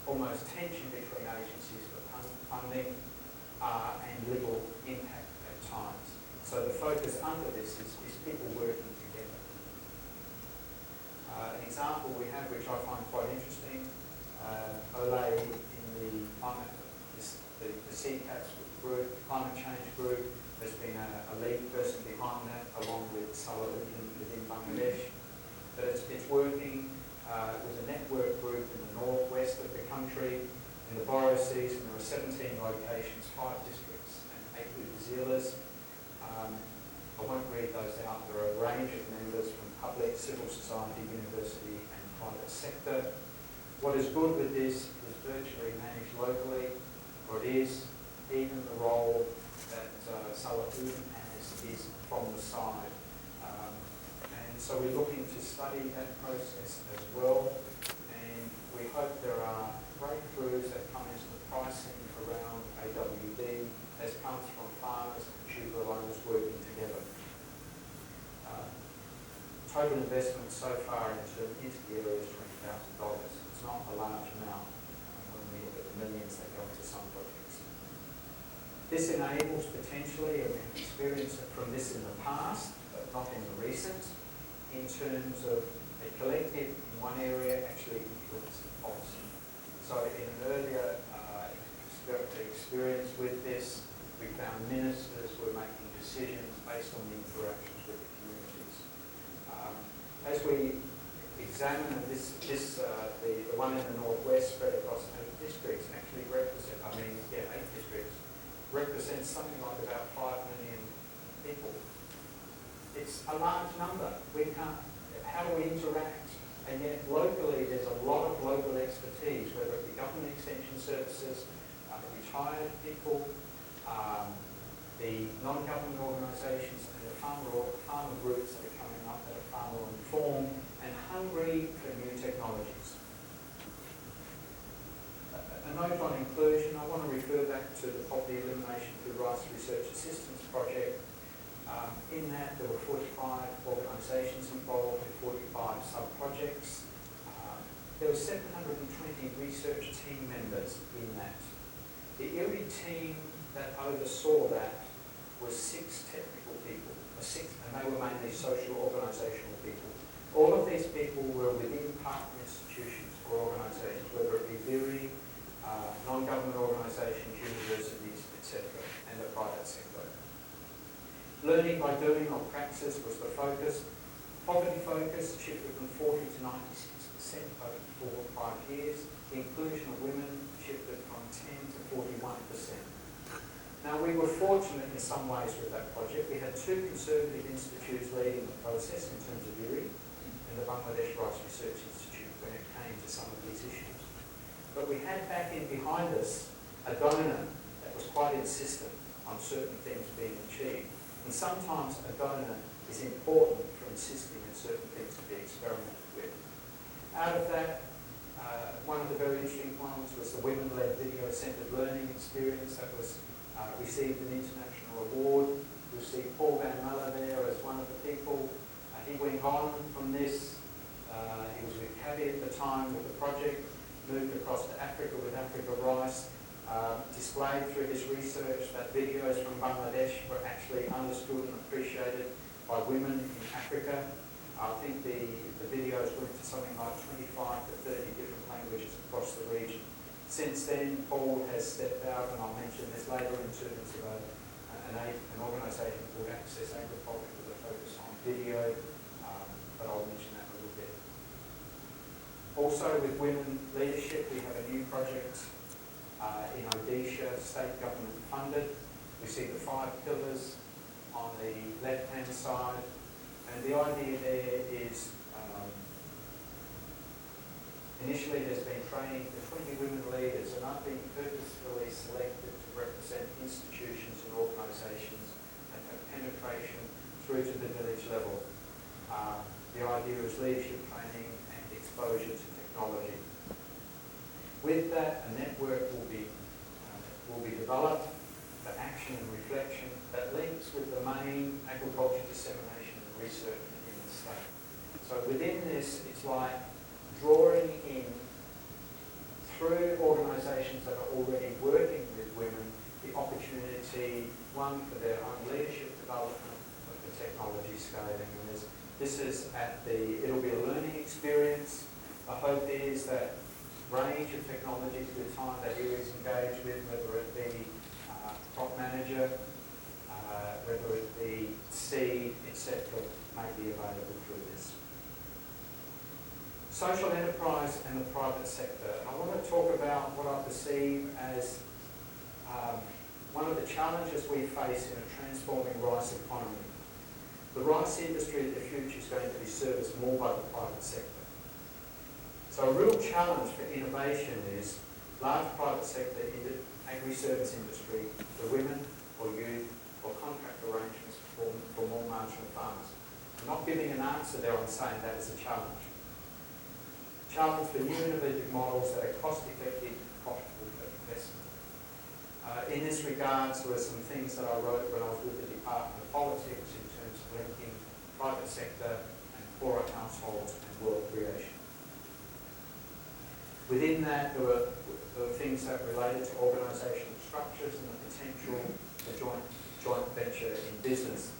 almost tension between agencies for funding and legal impact at times. So the focus under this is people working together. An example we have, which I find quite interesting, Ole in the climate, the CCAPS group, climate change group, has been a lead person behind that, along with Salah within Bangladesh. But it's working with a network group in the northwest of the country. In the Borough season, there are 17 locations, 5 districts, and 8 upazilas. I won't read those out. There are a range of members from public, civil society, university, and private sector. What is good with this is virtually managed locally, or it is. Even the role that Salah has is from the side. And so we're looking to study that process as well, and we hope there are breakthroughs that come into the pricing around AWD as comes from farmers and tuber owners working together. Total investment so far into the area is $20,000. It's not a large amount when we look at the millions that go into some projects. This enables potentially, and we have experienced from this in the past, but not in the recent, in terms of a collective in one area actually influencing policy. So in an earlier experience with this, we found ministers were making decisions based on the interactions with the communities. As we examine the one in the northwest spread across 8 districts actually represent, 8 districts, represents something like about 5 million people. It's a large number. How do we interact? And yet locally there's a lot of local expertise, whether it be government extension services, retired people, the non-government organisations and the farmer groups that are coming up that are far more informed and hungry for new technologies. A note on inclusion, I want to refer back to the Poverty Elimination PhilRice Research Assistance Project. In that there were 45 organisations involved with 45 sub-projects. There were 720 research team members in that. The IRRI team that oversaw that was 6 technical people, and they were mainly social organisational people. All of these people were within partner institutions or organisations, whether it be IRRI, non-government organisations, universities, etc., and the private sector. Learning by doing or praxis was the focus. Poverty focus shifted from 40 to 96% over 4 or 5 years. The inclusion of women shifted from 10 to 41%. Now we were fortunate in some ways with that project. We had 2 conservative institutes leading the process in terms of IRRI and the Bangladesh Rice Research Institute when it came to some of these issues. But we had back in behind us a donor that was quite insistent on certain things being achieved. And sometimes a donor is important for insisting on certain things to be experimented with. Out of that, one of the very interesting ones was the Women-Led Video-Centred Learning Experience that was received an international award. You'll see Paul Van Muller there as one of the people. He went on from this. He was with Cabby at the time with the project, moved across to Africa with IRRI Rice. Displayed through his research that videos from Bangladesh were actually understood and appreciated by women in Africa. I think the videos went to something like 25 to 30 different languages across the region. Since then, Paul has stepped out, and I'll mention this later in terms of an organisation called Access Agriculture with a focus on video, but I'll mention that a little bit. Also with women leadership, we have a new project in Odisha, state government funded. We see the 5 pillars on the left-hand side, and the idea there is initially there's been training for 20 women leaders, and I've been purposefully selected to represent institutions and organisations that have penetration through to the village level. The idea is leadership training and exposure to technology. With that, a network will be developed for action and reflection that links with the main agriculture dissemination and research in the state. So within this, it's like drawing in organisations that are already working with women the opportunity, one, for their own leadership development, but for technology scaling. And this is it'll be a learning experience. The hope is that range of technologies with time that IRRI is engaged with, whether it be crop manager, whether it be seed, etc., may be available through this. Social enterprise and the private sector. I want to talk about what I perceive as one of the challenges we face in a transforming rice economy. The rice industry of the future is going to be serviced more by the private sector. So a real challenge for innovation is large private sector agri-service industry for women or youth or contract arrangements for more marginal farmers. I'm not giving an answer there, I'm saying that is a challenge. Challenge for new innovative models that are cost-effective and profitable for investment. In this regard, there were some things that I wrote when I was with the Department of Politics in terms of linking private sector and poorer households and world creation. Within that, there were things that related to organisational structures and the potential for joint venture in business.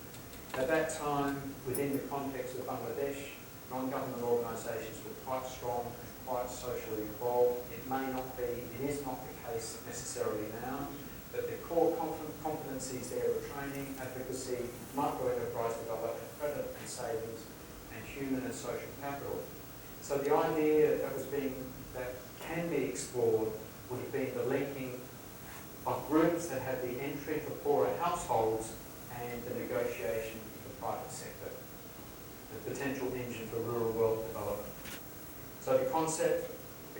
At that time, within the context of Bangladesh, non-government organisations were quite strong and quite socially involved. It is not the case necessarily now, but the core competencies there are training, advocacy, micro-enterprise development, credit and savings, and human and social capital. So the idea that can be explored would have been the linking of groups that have the entry for poorer households and the negotiation with the private sector, the potential engine for rural wealth development. So the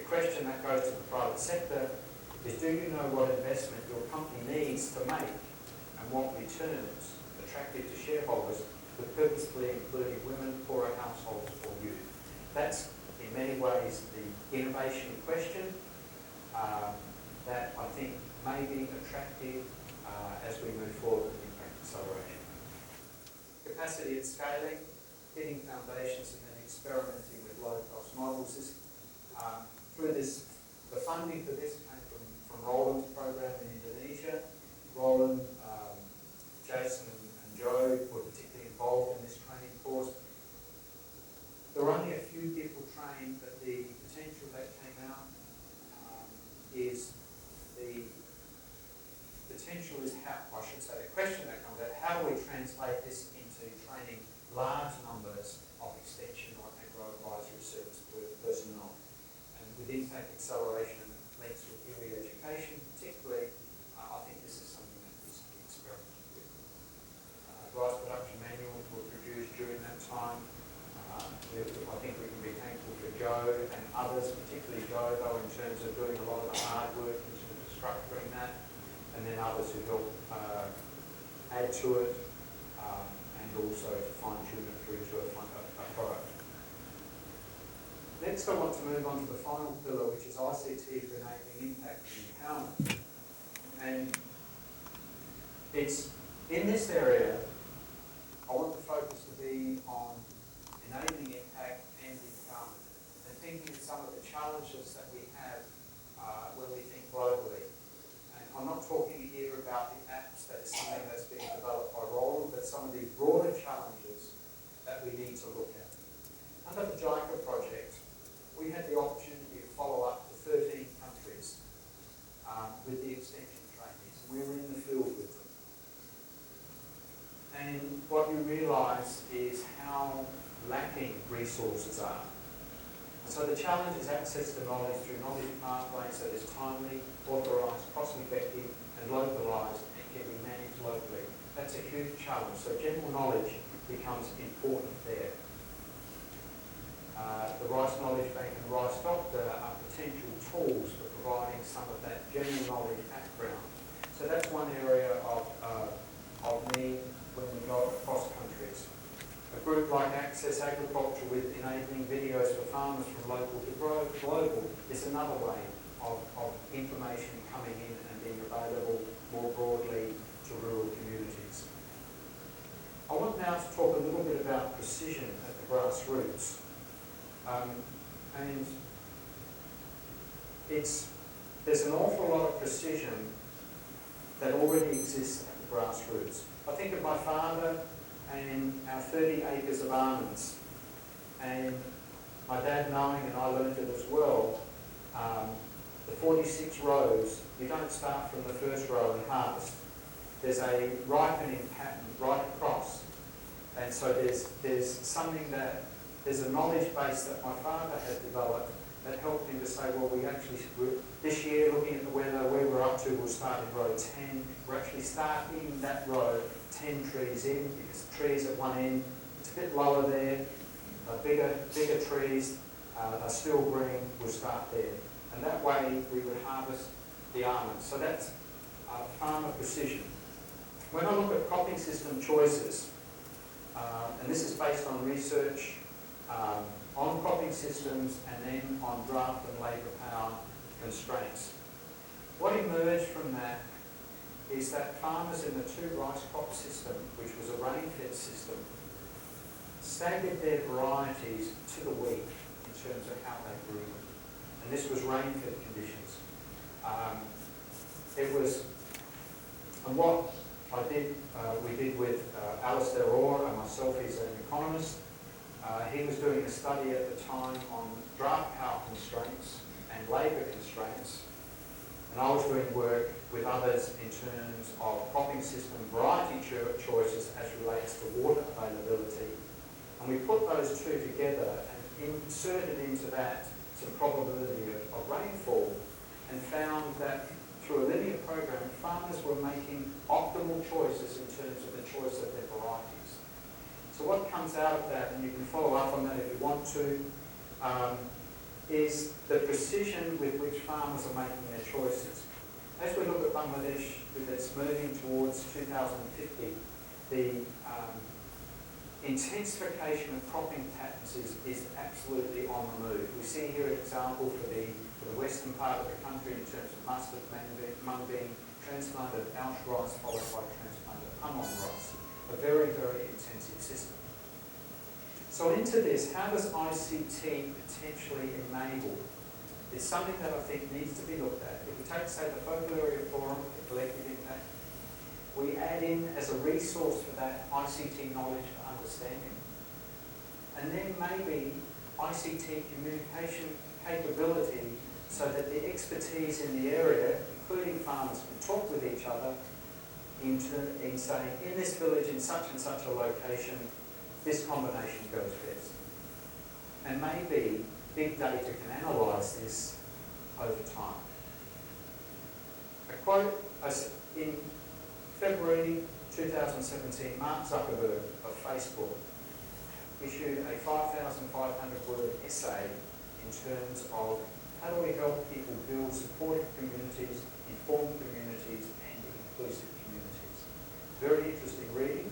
question that goes to the private sector is, do you know what investment your company needs to make and what returns attractive to shareholders with purposefully including women, poorer households or youth? That's in many ways the innovation question that I think may be attractive as we move forward with impact acceleration. Capacity and scaling, hitting foundations and then experimenting with low-cost models. Through this, the funding for this came from Roland's program in Indonesia. Roland, Jason and Joe were particularly involved in this training course. There were only a few people trained, but the potential that came out is the question that comes out, how do we translate this into training large numbers of extension or agro-advisory service personnel? And with impact acceleration links with IRRI Education particularly, I think this is something that needs to be experimented with. Rice production manuals were produced during that time. I think we can be thankful for Joe and others, particularly Joe, though, in terms of doing a lot of the hard work in terms of structuring that, and then others who helped add to it and also to fine-tune it through to a product. Next, I want to move on to the final pillar, which is ICT for enabling impact and empowerment. And it's in this area, I want the focus to be on enabling impact and empowerment, and thinking of some of the challenges that we have when we think globally. And I'm not talking here about the apps, that is something that's being developed by Roland, but some of the broader challenges that we need to look at. Under the JICA project, we had the opportunity to follow up to 13 countries with the extension trainees, and we were in the field with them. And what you realise is how lacking resources are. And so the challenge is access to knowledge through knowledge pathways that is timely, authorised, cost-effective and localised and can be managed locally. That's a huge challenge. So general knowledge becomes important there. The Rice Knowledge Bank and Rice Doctor are potential tools for providing some of that general knowledge background. So that's one area of need when we go across countries. A group like Access Agriculture with enabling videos for farmers from local to global is another way of information coming in and being available more broadly to rural communities. I want now to talk a little bit about precision at the grassroots. And it's there's an awful lot of precision that already exists at the grassroots. I think of my father and our 30 acres of almonds, and my dad knowing, and I learned it as well, the 46 rows, you don't start from the first row and harvest. There's a ripening pattern right across. And so there's something that, there's a knowledge base that my father had developed that helped him to say, well, this year, looking at the weather, where we're up to, we'll start in row 10. We're actually starting that row 10 trees in, because the trees at one end, it's a bit lower there, bigger trees, are still green, we'll start there. And that way we would harvest the almonds. So that's farmer precision. When I look at cropping system choices, and this is based on research on cropping systems and then on draft and labour power constraints. What emerged from that is that farmers in the 2 rice crop system, which was a rain-fed system, staggered their varieties to the week in terms of how they grew them. And this was rain-fed conditions. And what we did with Alistair Orr and myself, he's an economist. He was doing a study at the time on draft power constraints and labour constraints. And I was doing work with others in terms of cropping system variety choices as relates to water availability. And we put those two together and inserted into that some probability of rainfall, and found that through a linear program, farmers were making optimal choices in terms of the choice of their varieties. So what comes out of that, and you can follow up on that if you want to, is the precision with which farmers are making their choices. As we look at Bangladesh, with its moving towards 2050, the intensification of cropping patterns is absolutely on the move. We see here an example for the western part of the country in terms of mustard, mung bean, transplanted Alsh rice followed by transplanted Amon rice. A very, very intensive system. So into this, how does ICT potentially enable? It's something that I think needs to be looked at. If we take, say, the Focal Area Forum, the collective impact, we add in as a resource for that ICT knowledge for understanding. And then maybe ICT communication capability so that the expertise in the area, including farmers, can talk with each other in saying, in this village, in such and such a location, this combination goes best. And maybe big data can analyse this over time. A quote, in February 2017, Mark Zuckerberg of Facebook issued a 5,500 word essay in terms of how do we help people build supportive communities, informed communities, and inclusive communities. Very interesting reading.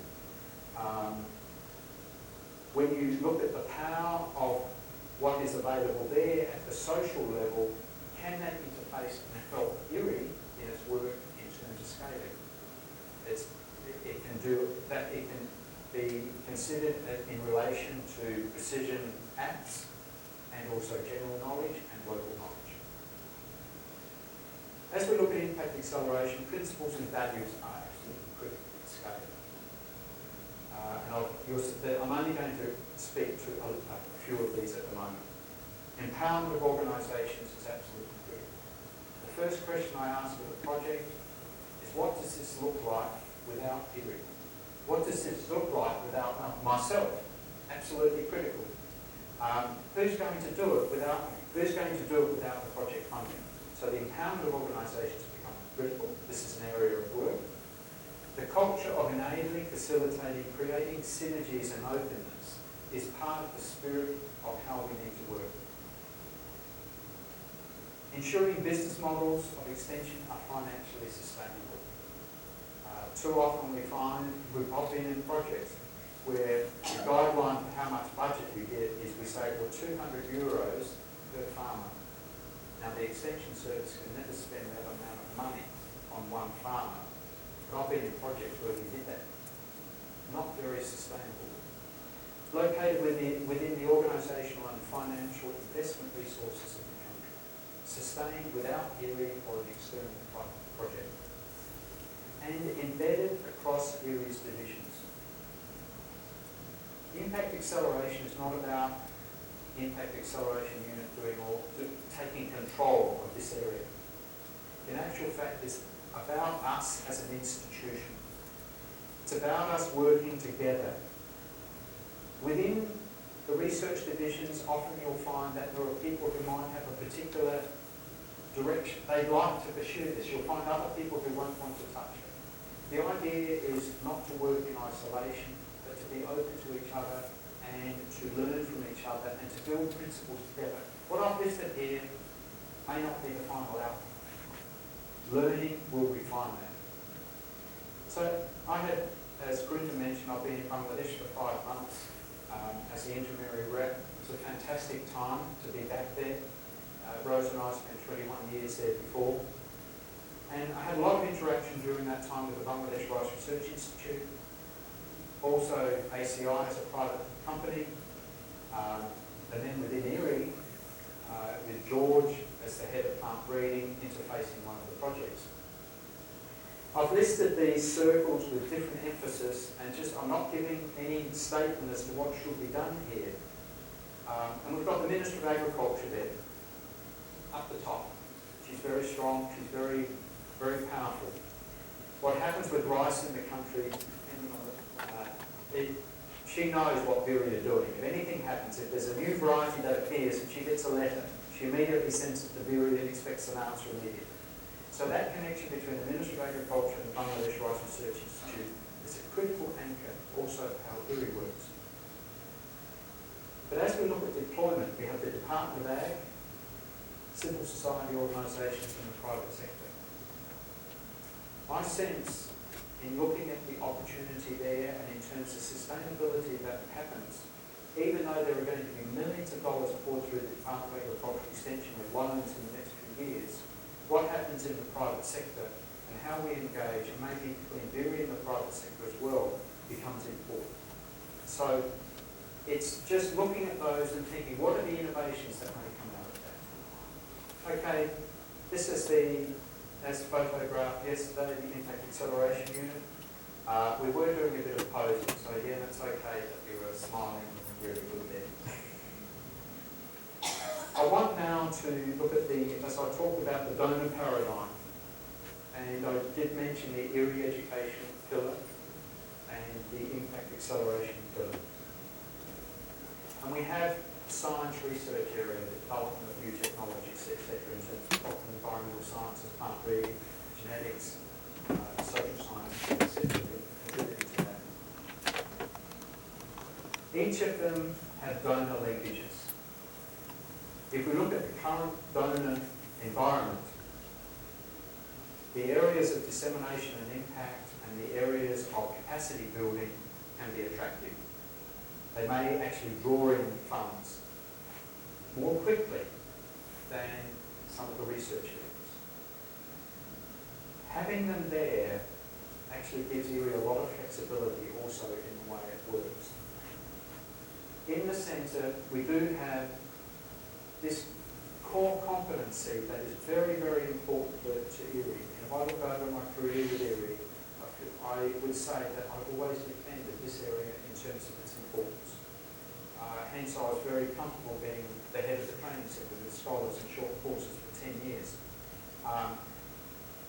When you look at the power of what is available there at the social level, can that interface and help IRRI in its work in terms of scaling? It can do that. It can be considered in relation to precision apps and also general knowledge and local knowledge. As we look at impact acceleration, principles and values are absolutely critical to scale. I'm only going to speak to a few of these at the moment. Empowerment of organisations is absolutely critical. The first question I ask for the project is, what does this look like without IRRI? What does this look like without myself? Absolutely critical. Who's going to do it without me? Who's going to do it without the project funding? So the empowerment of organisations becomes critical. This is an area of work. The culture of enabling, facilitating, creating synergies and openness is part of the spirit of how we need to work. Ensuring business models of extension are financially sustainable. Too often we find, we pop in projects where the guideline for how much budget we get is we say, well, €200 per farmer. Now the extension service can never spend that amount of money on one farmer. But I've been in projects where we did that. Not very sustainable. Located within the organisational and financial investment resources of the country. sustained without IRRI or an external project, and embedded across IRRI's divisions. The impact acceleration is not about the impact acceleration unit taking control of this area. In actual fact, it's about us as an institution. It's about us working together. Within the research divisions, often you'll find that there are people who might have a particular direction they'd like to pursue this. You'll find other people who won't want to touch it. The idea is not to work in isolation, but to be open to each other and to learn from each other and to build principles together. What I've listed here may not be the final outcome. Learning will refine that. So I had, as Grinda mentioned, I've been in Bangladesh for 5 months as the intermediary rep. It was a fantastic time to be back there. Rose and I spent 21 years there before. And I had a lot of interaction during that time with the Bangladesh Rice Research Institute, also ACI as a private company, and then within IRRI, with George as the head of plant breeding, interfacing one of the projects. I've listed these circles with different emphasis, and I'm not giving any statement as to what should be done here. And we've got the Minister of Agriculture there, up the top. She's very strong, she's very, very powerful. What happens with rice in the country, she knows what IRRI are doing. If anything happens, if there's a new variety that appears and she gets a letter, she immediately sends it to IRRI and expects an answer immediately. So that connection between the Ministry of Agriculture and the Bangladesh Rice Research Institute is a critical anchor also of how IRRI works. But as we look at deployment, we have the Department of Ag, civil society organisations and the private sector. I sense in looking at the opportunity there and in terms of sustainability that happens, even though there are going to be millions of dollars poured through the Department of Agriculture Extension with loans in the next few years, what happens in the private sector and how we engage, and maybe between IRRI and the private sector as well, becomes important. So it's just looking at those and thinking, what are the innovations that may come out of that? Okay, this is as photographed yesterday, the impact acceleration unit. We were doing a bit of posing, so again, it's okay that we were smiling really good there. I want now to look at as I talked about the donor paradigm, and I did mention the IRRI Education pillar and the impact acceleration pillar. And we have science research area, the development of new technologies, etc., in terms of environmental sciences, plant breeding, genetics, social science, etc., contributing to that. Each of them have donor linkages. If we look at the current donor environment, the areas of dissemination and impact and the areas of capacity building can be attractive. They may actually draw in funds more quickly than some of the research areas. Having them there actually gives IRRI a lot of flexibility also in the way it works. In the centre, we do have this core competency that is very, very important to IRRI. And if I look over my career with IRRI, I would say that I've always defended this area in terms of its importance. Hence, I was very comfortable being the head of the training centre with scholars and short courses for 10 years.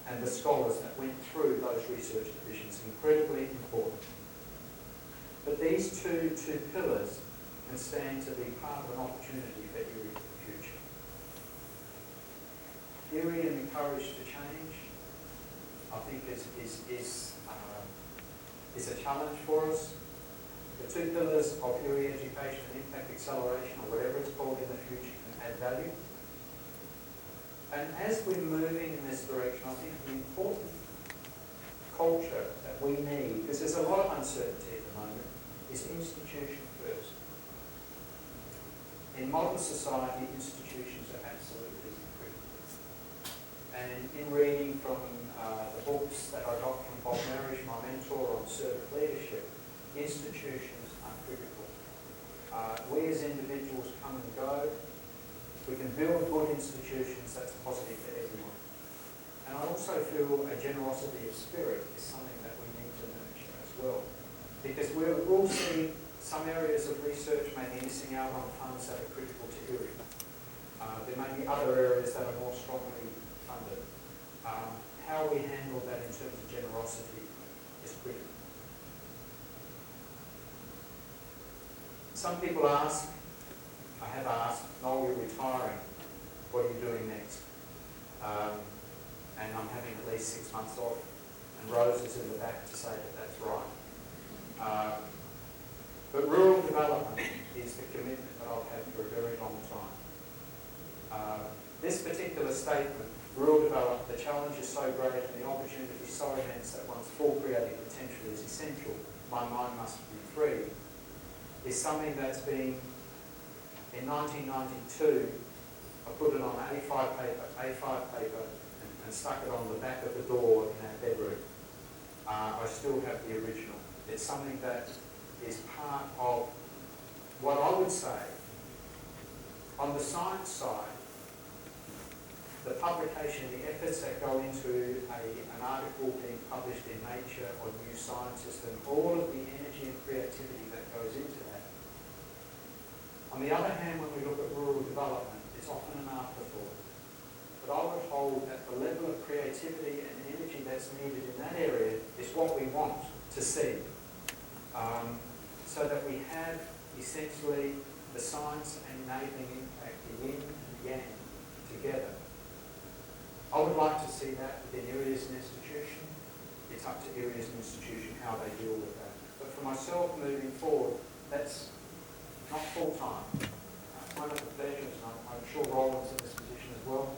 And the scholars that went through those research divisions, incredibly important. But these two pillars can stand to be part of an opportunity for IRRI for the future. IRRI and the courage to change, I think is a challenge for us. The two pillars of IRRI education and impact acceleration, or whatever it's called in the future, can add value. And as we're moving in this direction, I think the important culture that we need, because there's a lot of uncertainty at the moment, is institution first. In modern society, institutions are absolutely critical. And in reading from the books that I got from Bob Marish, my mentor on servant leadership, institutions are critical. We as individuals come and go. If we can build good institutions, that's positive for everyone. And I also feel a generosity of spirit is something that we need to nurture as well. Because we'll see some areas of research may be missing out on funds that are critical to IRRI. There may be other areas that are more strongly funded. How we handle that in terms of generosity is critical. Some people ask, I have asked, Noel, you're retiring, what are you doing next? And I'm having at least 6 months off. And Rose is in the back to say that that's right. But rural development is the commitment that I've had for a very long time. This particular statement, rural development, the challenge is so great and the opportunity is so immense that one's full creative potential is essential. My mind must be free. Is something that's been, in 1992, I put it on A5 paper and stuck it on the back of the door in our bedroom. I still have the original. It's something that is part of what I would say, on the science side, the publication, the efforts that go into an article being published in Nature or New Scientist and all of the energy and creativity that goes into that. On the other hand, when we look at rural development, it's often an afterthought. But I would hold that the level of creativity and energy that's needed in that area is what we want to see. So that we have essentially the science and enabling impact, the yin and the yang, together. I would like to see that within IRRI as an institution. It's up to IRRI as an institution how they deal with that. But for myself moving forward, that's not full-time. One of the pleasures, and I'm sure Roland's in this position as well,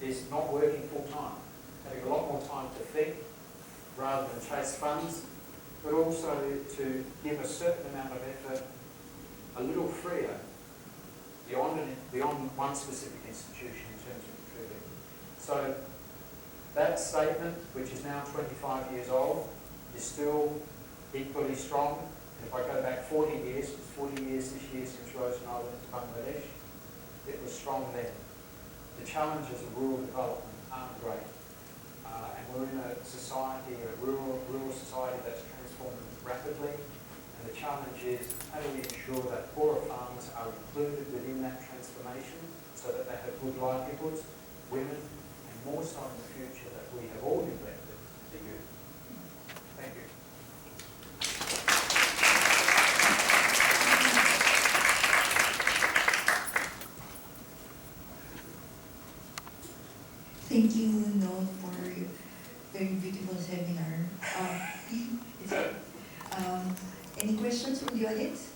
is not working full-time. Having a lot more time to think rather than chase funds, but also to give a certain amount of effort a little freer beyond one specific institution in terms of contributing. So that statement, which is now 25 years old, is still equally strong. And if I go back 40 years, it's 40 years this year since Rose and I went to Bangladesh, it was strong then. The challenges of rural development aren't great. And we're in a society, a rural society that's transforming rapidly. And the challenge is, how do we ensure that poorer farmers are included within that transformation so that they have good livelihoods, women, and more so in the future that we have all neglected, the youth. Thank you. Thank you, Noel, for your very beautiful seminar. Any questions from the audience?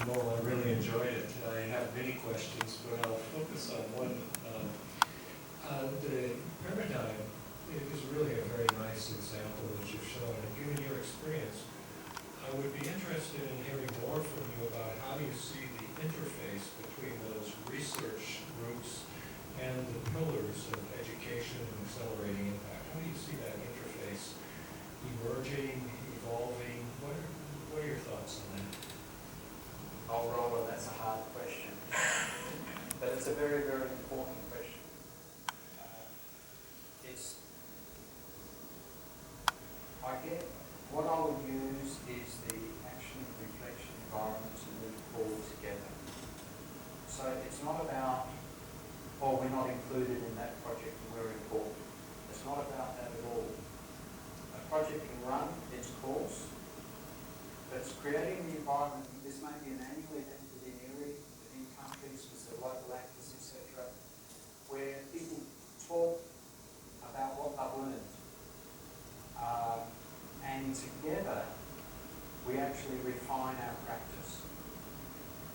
Noel, I really enjoyed it. I have many questions, but I'll focus on one. The paradigm is really a very nice example that you've shown. And given your experience, I would be interested in hearing more from you about how you see the interface between those research groups and the pillars of education and accelerating impact. How do you see that interface emerging, evolving? What are your thoughts on that? Oh, Roland, that's a hard question. But it's a very, very important question. What I would use is the action and reflection environment to move forward together. So it's not about, oh, we're not included in that project and we're important. It's not about that at all. A project can run its course, but it's creating the environment. This may be an annual event within IRRI, within countries, with the local actors, etc., where people talk about what they've learned. And together, we actually refine our practice.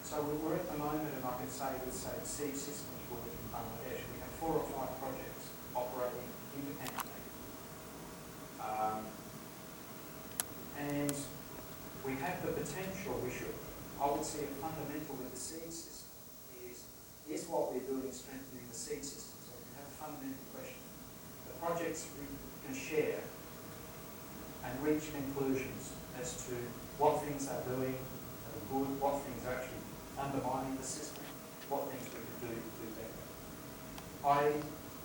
So we're at the moment, and I can say with, say, seed systems work in Bangladesh, we have 4 or 5 projects operating independently. And we have the potential, I would say a fundamental with the seed system is what we're doing strengthening the seed system? So we have a fundamental question. The projects we can share and reach conclusions as to what things they're doing that are good, what things are actually undermining the system, what things we could do better.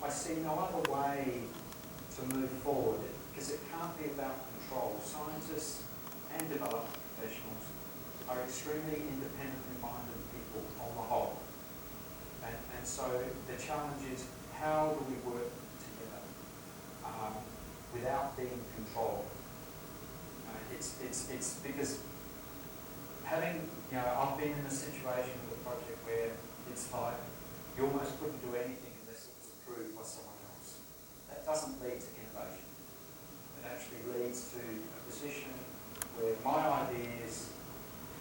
I see no other way to move forward because it can't be about control. Scientists and development professionals are extremely independently minded people on the whole. And so the challenge is, how do we work together without being controlled? It's because having, I've been in a situation with a project where it's like you almost couldn't do anything unless it was approved by someone else. That doesn't lead to innovation. It actually leads to a position where my ideas,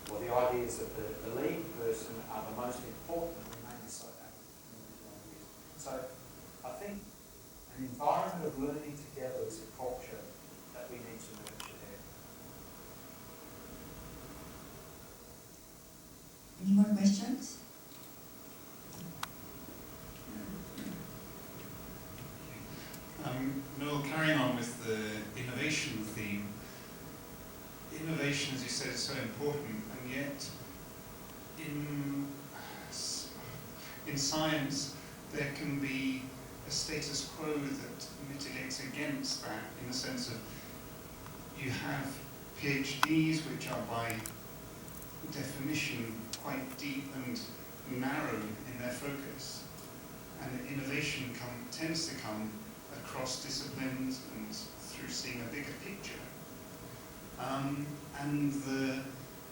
or the ideas of the lead person, are the most important, and we may decide that ideas. So I think an environment of learning together is a culture that we need to nurture there. Any more questions? Noel, carrying on with the innovation theme, innovation, as you said, is so important, and yet in science there can be a status quo that mitigates against that, in the sense of you have PhDs which are by definition quite deep and narrow in their focus, and innovation tends to come across disciplines and through seeing a bigger picture. And the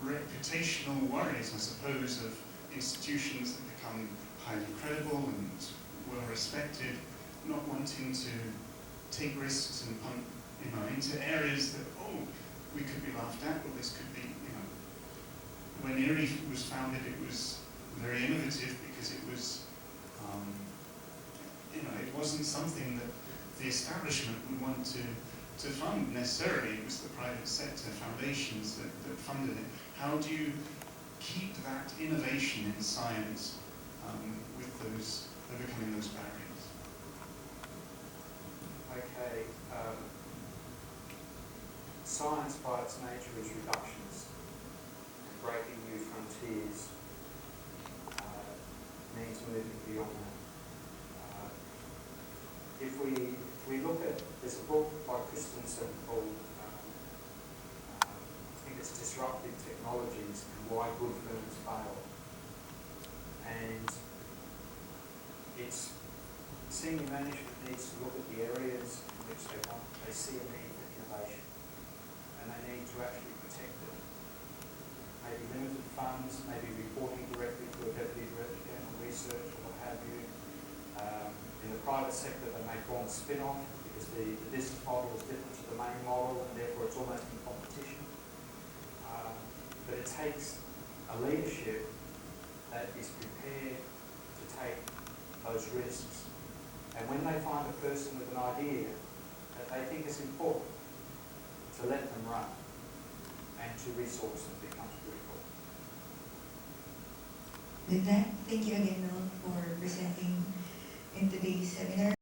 reputational worries, I suppose, of institutions that become highly credible and well respected, not wanting to take risks and punt, into areas that, we could be laughed at, or this could be, When IRRI was founded, it was very innovative because it was, it wasn't something that the establishment would want to fund necessarily. It was the private sector foundations that funded it. How do you keep that innovation in science with overcoming those barriers? Okay. Science by its nature is reductionist. Breaking new frontiers means moving beyond that. If we look at, there's a book by Christensen called, I think it's Disruptive Technologies and Why Good Firms Fail. And it's senior management needs to look at the areas in which they see a need for innovation, and they need to actually protect it. Maybe limited funds, maybe reporting directly to a deputy director of general research or what have you. In the private sector, they may form a spin-off because the business model is different to the main model, and therefore it's almost in competition. But it takes a leadership that is prepared to take those risks. And when they find a person with an idea that they think is important, to let them run and to resource them becomes critical. With that, thank you again, Noel, for presenting in today's seminar.